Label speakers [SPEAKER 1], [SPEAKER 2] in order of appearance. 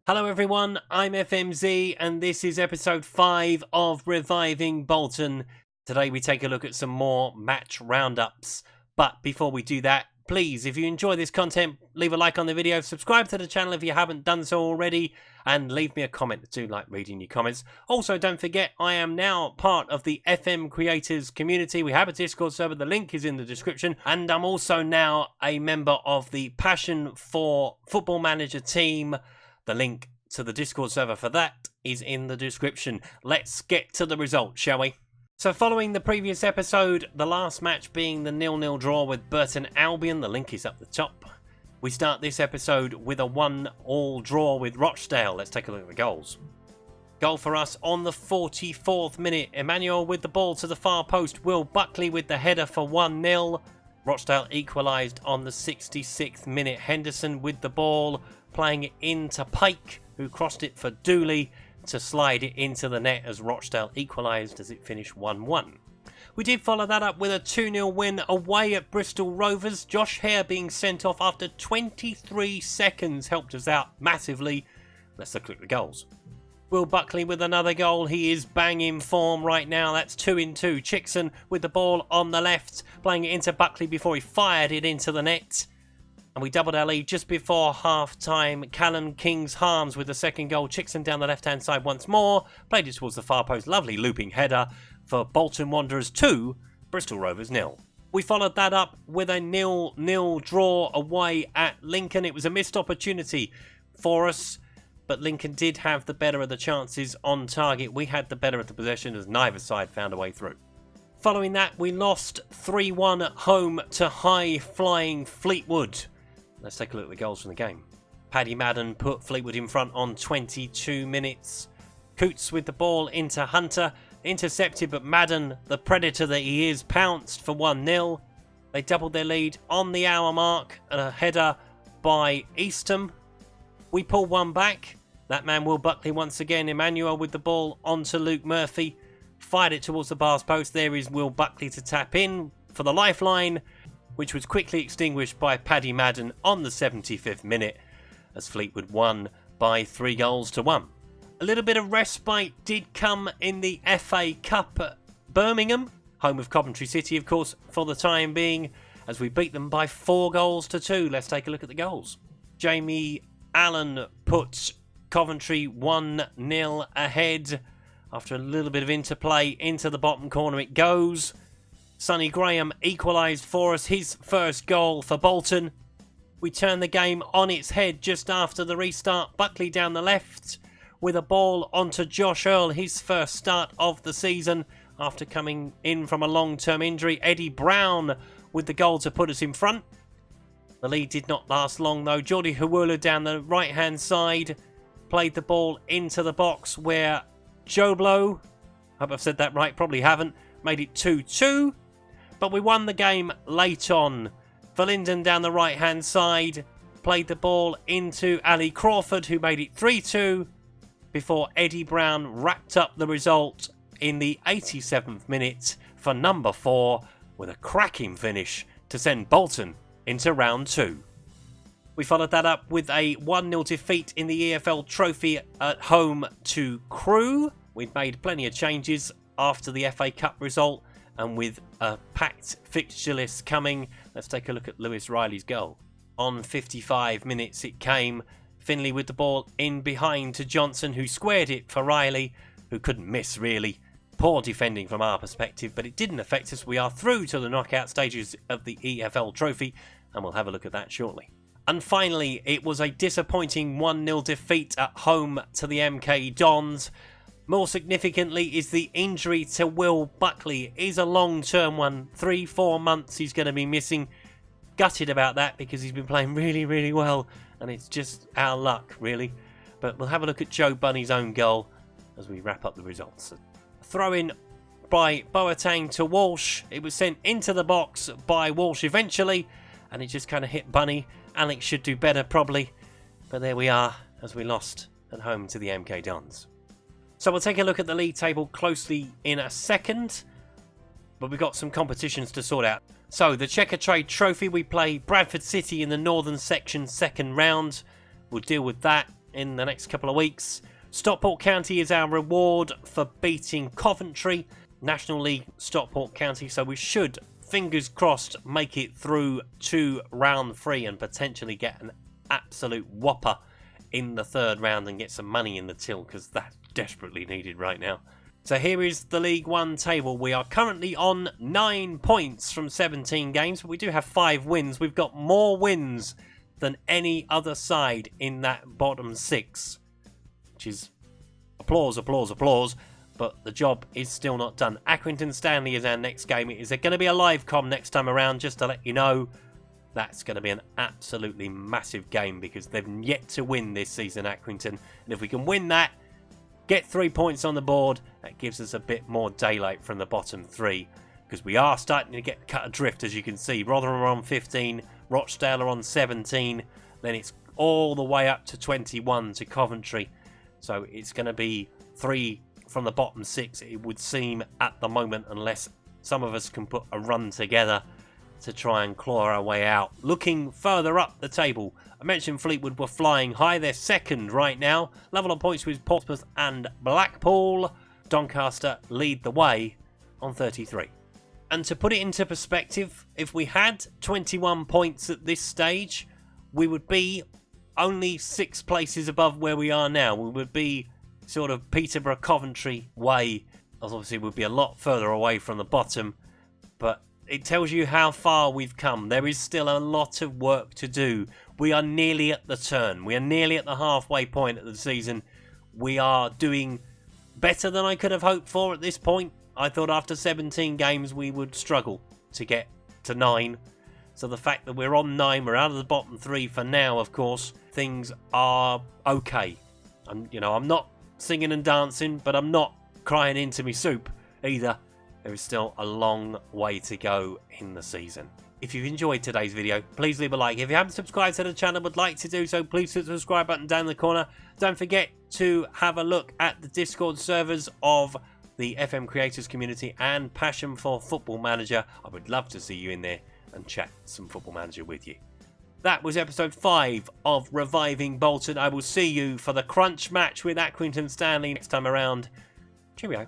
[SPEAKER 1] Hello everyone, I'm FMZ and this is episode 5 of Reviving Bolton. Today we take a look at some more match roundups. But before we do that, please, if you enjoy this content, leave a like on the video, subscribe to the channel if you haven't done so already, and leave me a comment. I do like reading your comments. Also, don't forget, I am now part of the FM Creators community. We have a Discord server, the link is in the description, and I'm also now a member of the Passion for Football Manager team. The link to the Discord server for that is in the description. Let's get to the results, shall we? So following the previous episode, the last match being the 0-0 draw with Bolton Albion, the link is up the top. We start this episode with a 1-1 draw with Rochdale. Let's take a look at the goals. Goal for us on the 44th minute. Emmanuel with the ball to the far post. Will Buckley with the header for 1-0. Rochdale equalised on the 66th minute. Henderson with the ball, playing it into Pike, who crossed it for Dooley to slide it into the net as Rochdale equalised as it finished 1-1. We did follow that up with a 2-0 win away at Bristol Rovers. Josh Hare being sent off after 23 seconds helped us out massively. Let's look at the goals. Will Buckley with another goal. He is banging form right now. That's 2-2. Chickson with the ball on the left, playing it into Buckley before he fired it into the net. And we doubled our lead just before half-time. Callum Kings-Harms with the second goal. Chickson down the left-hand side once more. Played it towards the far post. Lovely looping header for Bolton Wanderers 2, Bristol Rovers 0. We followed that up with a 0-0 draw away at Lincoln. It was a missed opportunity for us, but Lincoln did have the better of the chances on target. We had the better of the possession as neither side found a way through. Following that, we lost 3-1 at home to high-flying Fleetwood. Let's take a look at the goals from the game. Paddy Madden put Fleetwood in front on 22 minutes. Coots with the ball into Hunter. Intercepted, but Madden, the predator that he is, pounced for 1-0. They doubled their lead on the hour mark and a header by Eastham. We pull one back. That man Will Buckley once again. Emmanuel with the ball onto Luke Murphy. Fired it towards the bars post. There is Will Buckley to tap in for the lifeline, which was quickly extinguished by Paddy Madden on the 75th minute as Fleetwood won by 3-1. A little bit of respite did come in the FA Cup at Birmingham, home of Coventry City, of course, for the time being, as we beat them by 4-2. Let's take a look at the goals. Jamie Allen put Coventry 1-0 ahead. After a little bit of interplay into the bottom corner it goes. Sonny Graham equalised for us, his first goal for Bolton. We turned the game on its head just after the restart. Buckley down the left with a ball onto Josh Earl, his first start of the season after coming in from a long-term injury. Eddie Brown with the goal to put us in front. The lead did not last long though. Jordi Hawula down the right-hand side played the ball into the box where Joblo, hope I've said that right, probably haven't, made it 2-2. But we won the game late on. Verlinden down the right-hand side played the ball into Ali Crawford, who made it 3-2 before Eddie Brown wrapped up the result in the 87th minute for number 4 with a cracking finish to send Bolton into round 2. We followed that up with a 1-0 defeat in the EFL Trophy at home to Crewe. We'd made plenty of changes after the FA Cup result, and with a packed fixture list coming, let's take a look at Lewis Riley's goal. On 55 minutes it came. Finley with the ball in behind to Johnson, who squared it for Riley, who couldn't miss really. Poor defending from our perspective, but it didn't affect us. We are through to the knockout stages of the EFL Trophy, and we'll have a look at that shortly. And finally, it was a disappointing 1-0 defeat at home to the MK Dons. More significantly is the injury to Will Buckley. It is a long-term one. 3-4 months he's going to be missing. Gutted about that because he's been playing really, really well. And it's just our luck, really. But we'll have a look at Joe Bunny's own goal as we wrap up the results. A throw-in by Boateng to Walsh. It was sent into the box by Walsh eventually. And it just kind of hit Bunny. Alex should do better, probably. But there we are, as we lost at home to the MK Dons. So we'll take a look at the league table closely in a second, but we've got some competitions to sort out. So the Checker Trade Trophy, we play Bradford City in the Northern Section second round. We'll deal with that in the next couple of weeks. Stockport County is our reward for beating Coventry, National League Stockport County, so we should, fingers crossed, make it through to round 3 and potentially get an absolute whopper in the 3rd round and get some money in the till, because that's desperately needed right now. So here is the League One table. We are currently on 9 points from 17 games, but we do have 5 wins. We've got more wins than any other side in that bottom 6, which is applause, applause, applause. But the job is still not done. Accrington Stanley is our next game. Is there going to be a live com next time around? Just to let you know, that's going to be an absolutely massive game because they've yet to win this season, Accrington. And if we can win that, get 3 points on the board, that gives us a bit more daylight from the bottom 3. Because we are starting to get cut adrift, as you can see. Rotherham are on 15, Rochdale are on 17. Then it's all the way up to 21 to Coventry. So it's going to be 3 from the bottom 6, it would seem, at the moment, unless some of us can put a run together to try and claw our way out. Looking further up the table, I mentioned Fleetwood were flying high. They're 2nd right now, level on points with Portsmouth and Blackpool. Doncaster lead the way on 33. And to put it into perspective, if we had 21 points at this stage, we would be only 6 places above where we are now. We would be sort of Peterborough, Coventry way. Obviously, we'd be a lot further away from the bottom, but it tells you how far we've come. There is still a lot of work to do. We are nearly at the turn. We are nearly at the halfway point of the season. We are doing better than I could have hoped for at this point. I thought after 17 games we would struggle to get to 9. So the fact that we're on 9, we're out of the bottom 3 for now, of course, things are okay. I'm not singing and dancing, but I'm not crying into me soup either. There is still a long way to go in the season. If you've enjoyed today's video, please leave a like. If you haven't subscribed to the channel but like to do so, please hit the subscribe button down in the corner. Don't forget to have a look at the Discord servers of the FM Creators community and Passion for Football Manager. I would love to see you in there and chat some Football Manager with you. That was episode 5 of Reviving Bolton. I will see you for the crunch match with Accrington Stanley next time around. Cheerio.